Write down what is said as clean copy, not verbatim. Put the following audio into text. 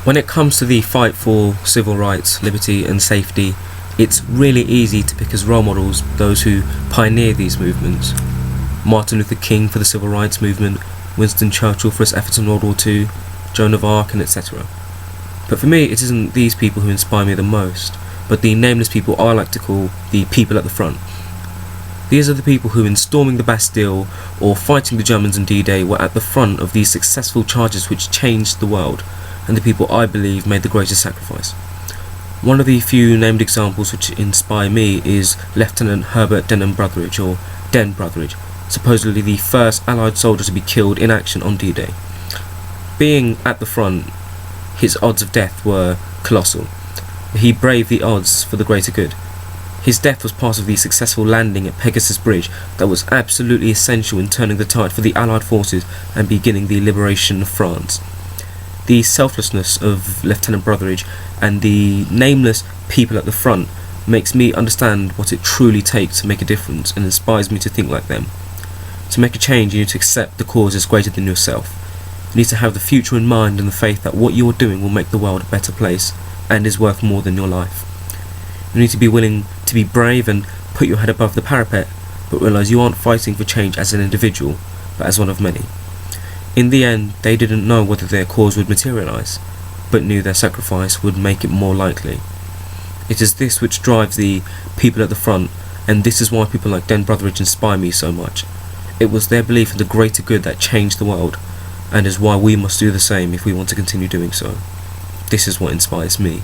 When it comes to the fight for civil rights, liberty and safety, it's really easy to pick as role models those who pioneered these movements. Martin Luther King for the civil rights movement, Winston Churchill for his efforts in World War II, Joan of Arc, and etc. But for me, it isn't these people who inspire me the most, but the nameless people I like to call the people at the front. These are the people who, in storming the Bastille or fighting the Germans on D-Day, were at the front of these successful charges which changed the world, and the people I believe made the greatest sacrifice. One of the few named examples which inspire me is Lieutenant Herbert Denham Brotheridge, or Den Brotheridge, supposedly the first Allied soldier to be killed in action on D-Day. Being at the front, his odds of death were colossal. He braved the odds for the greater good. His death was part of the successful landing at Pegasus Bridge that was absolutely essential in turning the tide for the Allied forces and beginning the liberation of France. The selflessness of Lieutenant Brotheridge and the nameless people at the front makes me understand what it truly takes to make a difference and inspires me to think like them. To make a change, you need to accept the cause is greater than yourself. You need to have the future in mind and the faith that what you are doing will make the world a better place and is worth more than your life. You need to be willing to be brave and put your head above the parapet, but realise you aren't fighting for change as an individual, but as one of many. In the end, they didn't know whether their cause would materialise, but knew their sacrifice would make it more likely. It is this which drives the people at the front, and this is why people like Den Brotheridge inspire me so much. It was their belief in the greater good that changed the world, and is why we must do the same if we want to continue doing so. This is what inspires me.